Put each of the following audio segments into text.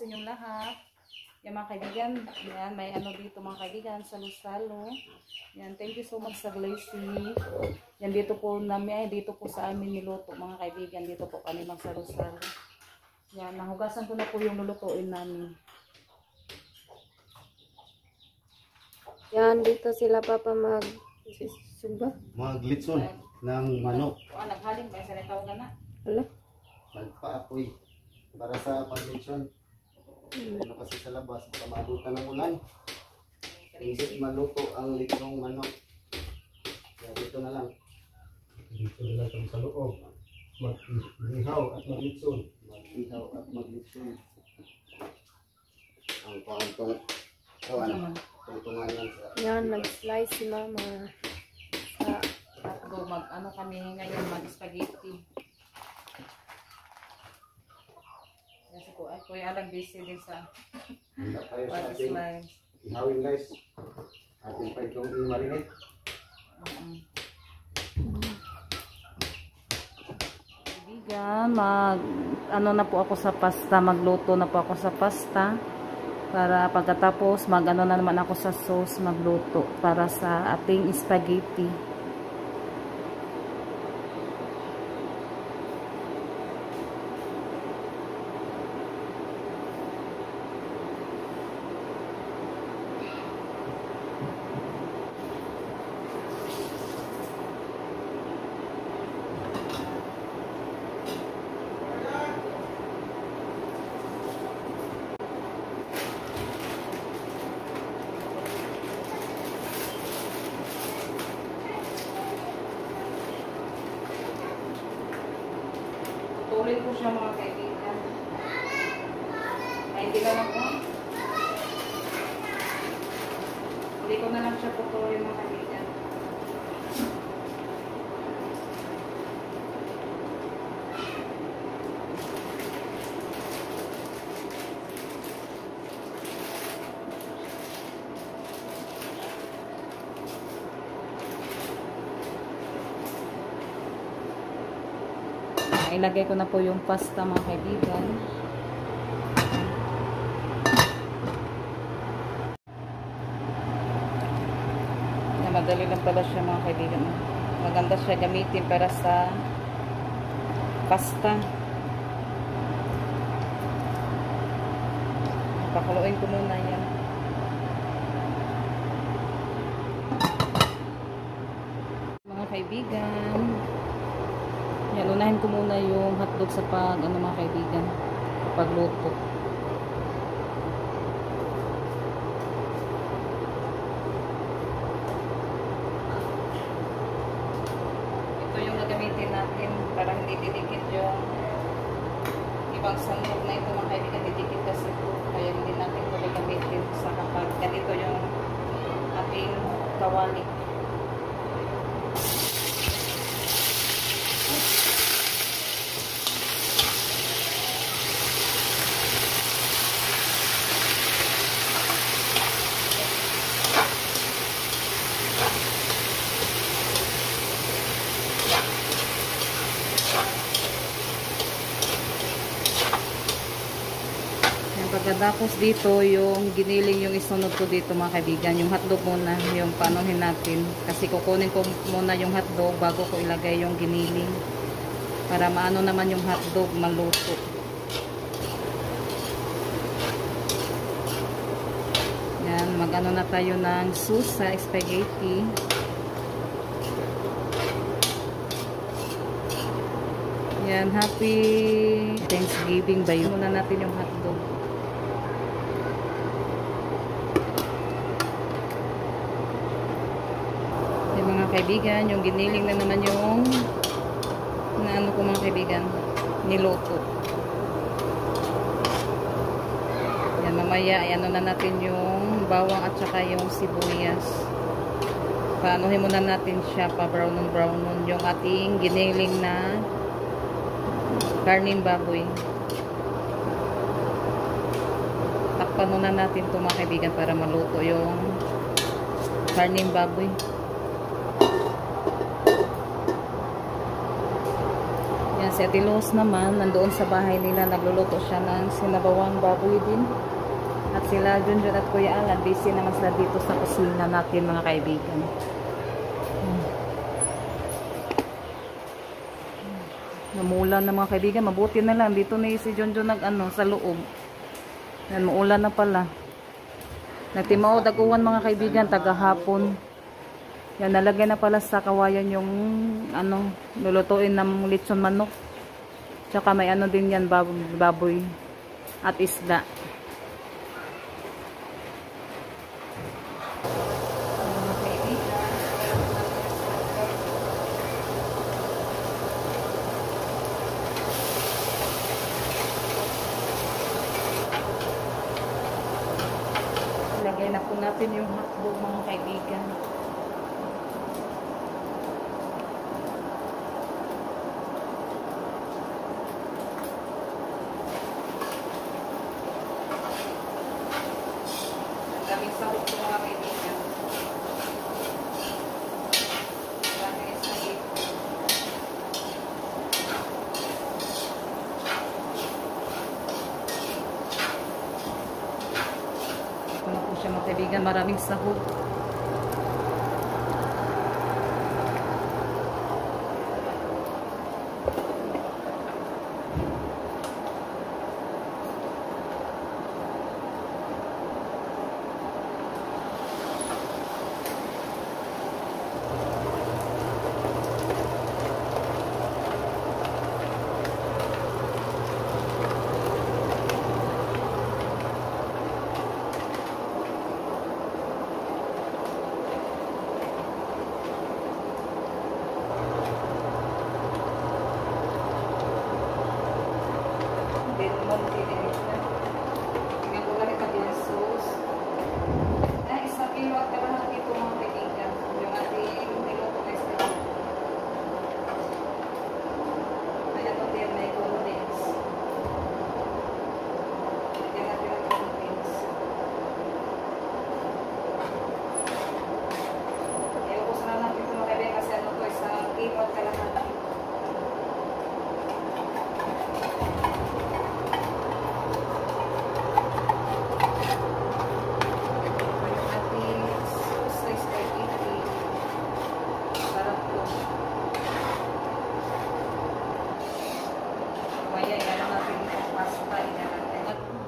sa inyong lahat. Yan mga kaibigan, yan, may ano dito mga kaibigan, salo-salo. Yan, thank you so much sa blessing. Yan dito po namin, dito po sa amin niluto mga kaibigan, dito po kami magsalo-salo. Yan, nahugasan ko na po yung lulutuin namin. Yan, dito sila papa maglitson ng manok. Naghaling ba? Sa natawagan na? Wala. Nagpaapoy para sa paglitson. Ano kasi sa labas, baka maabutan ng ulan. Isip maluto ang litsong manok. Kaya dito na lang. Dito na lang kami sa loob. Mag-ihaw at maglitson. Mag-ihaw at maglitson. Ang pangantong tungtungan lang sa... Yan, nag-slice si mama. Tatlo, ano kami ngayon, mag-spaghetti. Kasi po, ay kuya alam busy din sa Handa tayo sa ating slice. ihawin guys. Ating pa itong i-marinate. Kaibigan, ano na po ako sa pasta, magluto na po ako sa pasta. Para pagkatapos, ano na naman ako sa sauce, magluto para sa ating spaghetti. Tuloy ko siya mga kaibigan. Ay, hindi na lang po. Hindi ko na lang siya putuloy mga kaibigan. Ilagay ko na po yung pasta mga kaibigan. Madali lang pala siya mga kaibigan. Maganda siya gamitin para sa pasta. Pakuluin ko muna yan. Mga kaibigan. Yan, unahin ko muna yung hotdog sa mga kaibigan, pagluto. Ito yung gagamitin natin para hindi didikit yung ibang sandok na ito mga kaibigan, didikit kasi ito. Kaya hindi natin ito gagamitin sa kapag ganito yung ating kawali. Pagkatapos dito, yung giniling yung isunod ko dito mga kaibigan, yung hotdog muna, yung panuhin natin. Kasi kukunin ko muna yung hotdog bago ko ilagay yung giniling. Para maano naman yung hotdog, maluto. Yan, mag-ano na tayo ng sauce sa spaghetti. Yan, happy Thanksgiving ba yun? Muna natin yung hotdog. Kaibigan, yung giniling na naman yung ano ko mga kaibigan, niluto. Yan, mamaya ano na natin yung bawang at saka yung sibuyas. Paanuhin muna natin siya pa brown yung ating giniling na karning baboy. Takpan muna natin ito mga kaibigan para maluto yung karning baboy. Yan, si Ate Luz naman, nandoon sa bahay nila, nagluluto siya ng sinabawang baboy din. At sila, Junjun at Kuya Alan, busy naman sila dito sa kusina natin mga kaibigan. Namulan na mga kaibigan, mabuti na lang. Dito na si Junjun sa loob. Yan, maulan na pala. Nagtimao, daguan mga kaibigan, tagahapon. Yan, nalagay na pala sa kawayan yung lulutuin ng lechon manok. Tsaka may din yan, baboy at isda. Lagay na po natin yung hotdog mga kaibigan. Daming sahog po mga kaibigan. Daming sahog. Ito na po siya mga kaibigan. Maraming sahog.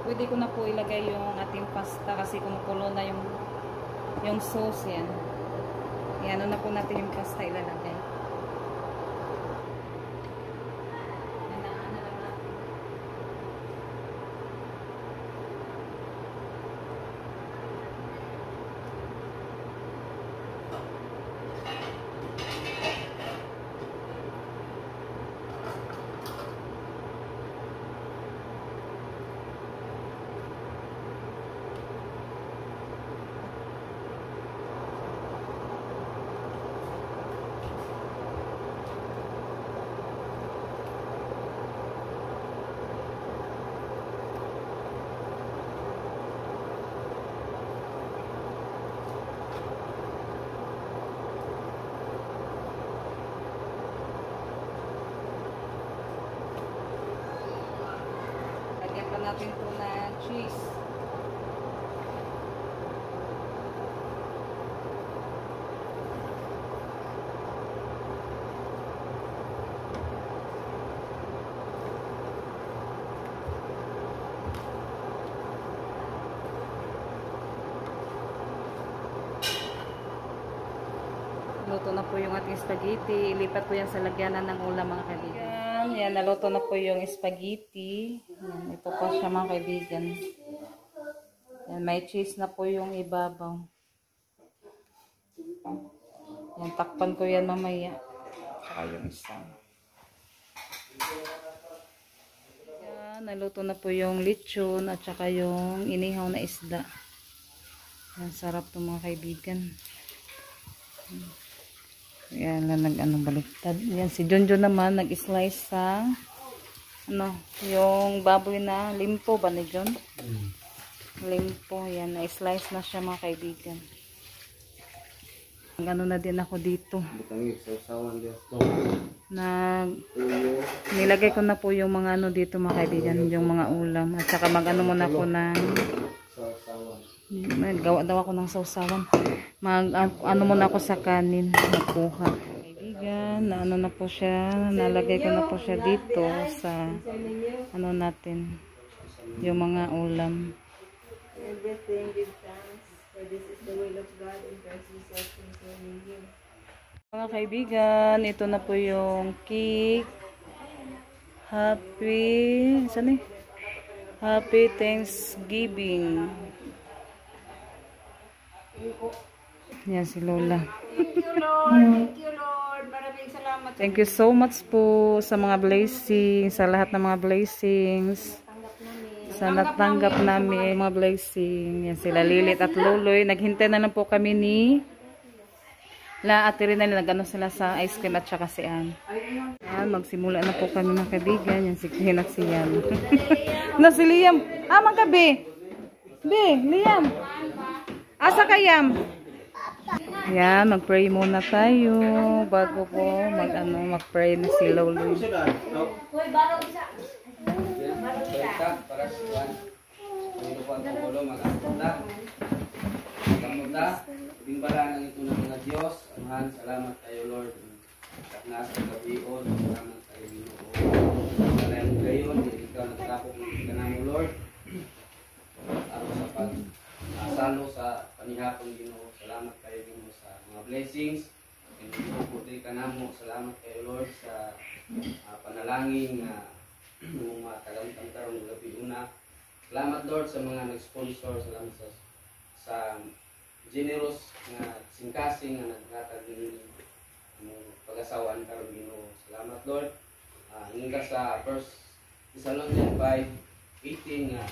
Pwede ko na po ilagay yung ating pasta kasi kumukulo na yung sauce yan. Iano na po natin yung pasta ilalagay. Natin po na cheese. Luto na po yung ating spaghetti. Ilipat po yan sa lagyanan ng ulam mga kaibigan. Yan, naluto na po yung spaghetti. Yan, ito po siya mga kaibigan. Yan, may cheese na po yung ibabaw. Yan, takpan ko yan mamaya. Saka yung isa. Yan, naluto na po yung lechon at saka yung inihaw na isda. Yan, sarap to mga kaibigan. Yan lang baliktad. Yan si Junjun naman nag-slice sa yung baboy na limpo ba ni John? Limpo, yan na-slice na siya mga kaibigan. Ano na din ako dito. Butangin sa usawan diya. Nilagay ko na po yung mga ano dito mga kaibigan, yung mga ulam. At saka mag-ano muna ako ng Sa usawan. gawa daw ako ng sausawan. Ano muna ako sa kanin. Magkuha. Kaibigan, na ano na po siya. Nalagay ko na po siya dito sa ano natin. Yung mga ulam. Everything give thanks, for this is the will of God in Christ Jesus concerning you. Mga kaibigan, ito na po yung cake. Happy Thanksgiving. Yan si Lola. Thank you, Lord. Thank you, Lord. Maraming salamat. Thank you so much po sa mga blessings, sa lahat ng mga blessings. Sa natanggap namin mga blessing. Yan sila Lilit at Loloy. Naghintay na lang po kami ni Ate Rina. Nagano sila sa ice cream at saka si Ann. Yan, magsimula na po kami mga kaibigan. Yan si Queen at si Yan. Na si Liam. Magkabi. Liam. Asa ka Yam? Yan, mag-pray muna tayo bago po mag-pray na si Loloy. Para sa Juan, Panginoon ang Pangolo, mag-apunta. Magkamuta, bimbalaan ito ng mga Diyos. Amahan, salamat tayo, Lord. At nasa gabion, salamat tayo, Ginoo. Salamat gayon, ikaw nagtapok ng ikaw mo, Lord. Araw sa pag-asalo sa panihapon, Ginoo. Salamat tayo, Ginoo, sa mga blessings. Pagputi ka na mo. Salamat tayo, Lord, sa panalangin na mga matagamtang karong gabi una. Salamat Lord sa mga nag-sponsor. Salamat sa generous na singkasing na naghatag din pag-asawaan karong Ginoo. Salamat Lord. Hingga sa verse Thessalonians 5:18 nga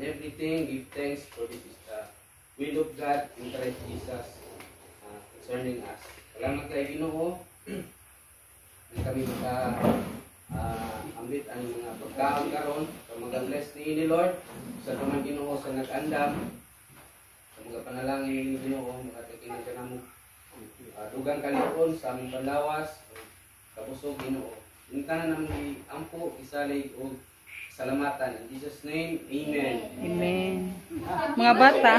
everything give thanks for this is the will of God in Christ Jesus concerning us. Salamat kay Ginoo. Kami ambit ang mga pagkaon karon sa mga bless ni Lord sa tuman Ginoo sa nag-andam sa mga panalangin ni Ginoo makatikinan ka namo dugang kalipon sa aming panlawas kapusog Ginoo ingtanan namo ampo isalig og salamatan in Jesus name amen. Amen. Mga bata.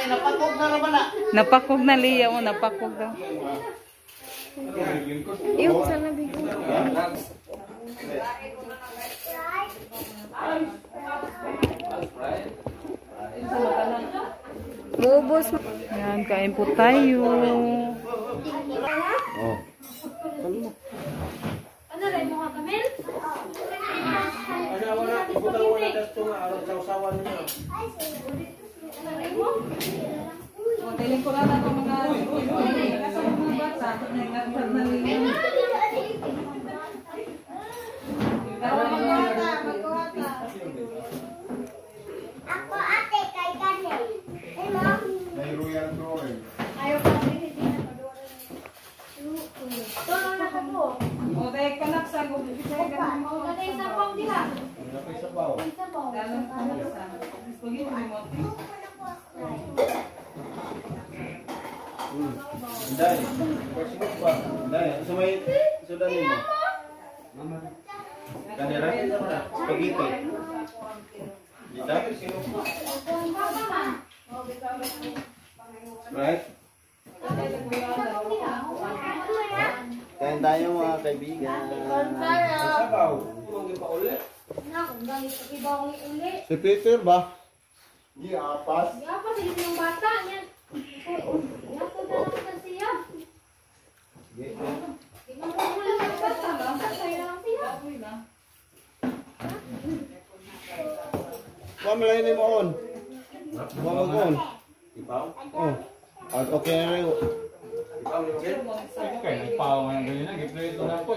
Napakog na naman na. Napakog na Liam, napakog daw. Yung sana bigyan. Mubos. Yan, kain po tayo. Oh. Ano rin mo ka Kamil? Daling ko lang ako mga bata. Ako ate kay Kamil. Hello? May royal drawing. Ayaw pa rin hindi na padoran. Tulong na ka po. O, dahil ka nagsagod. Natay sa pang diha. Napay sa baw. Isa po. Dalang ka nagsagod. Pagin mo mo. Dai. Persikot pa. Dai, sa may sudan mo. Mama. Kanira? Spaghetti. Dita? Right? Kain tayo mga kaibigan. Sabaw. Si Peter ba? Di apas. Apa sih yung bata niyan? Yato na lang sa siya. Tingnan mo lang ang bata. Kaya lang siya. Pamilay ni mo on. Mga on. Ipaw? Oh. At okay na rin. Ipaw ni Jen? Okay, nagpaw nga yung ganyan. Giplito na ako.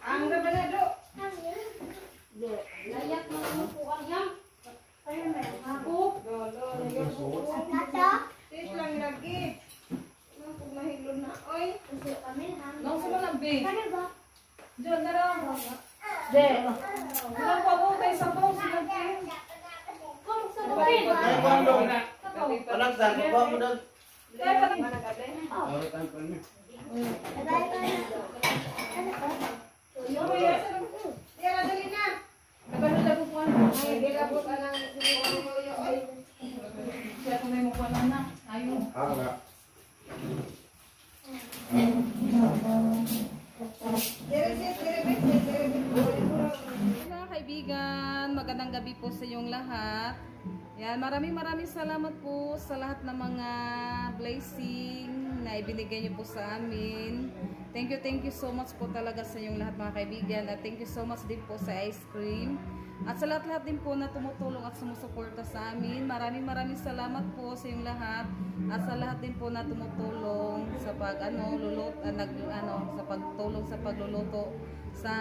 Ang gabalado. Layak mo ang upuan niya. Ayun na yung ako. Tis lang lagi. Kung mahilo na. Oy. Nang sa mga big. ba? Diyan na lang. De. Ilang pa mo tayo sa pong sinagin. Kung sa kapatid. Anak sa ba mo na? Sorry tayo pa niya. Siya kung may mukha na. Ayun. Hala. Mga kaibigan, magandang gabi po sa inyong lahat. Yan, maraming salamat po sa lahat ng mga blessing na ibinigay niyo po sa amin. Thank you so much po talaga sa inyong lahat mga kaibigan. At thank you so much din po sa ice cream. At sa lahat-lahat din po na tumutulong at sumusuporta sa amin. Maraming salamat po sa inyong lahat. At sa lahat din po na tumutulong sa sa pagtulong sa pagluluto sa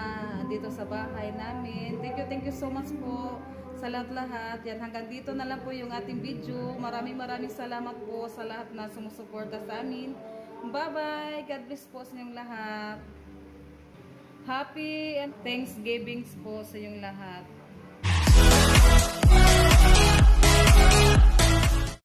dito sa bahay namin. Thank you so much po sa lahat-lahat. Yan, hanggang dito na lang po yung ating video. Maraming salamat po sa lahat na sumusuporta sa amin. Bye-bye. God bless po sa inyong lahat. Happy and Thanksgiving po sa inyong lahat.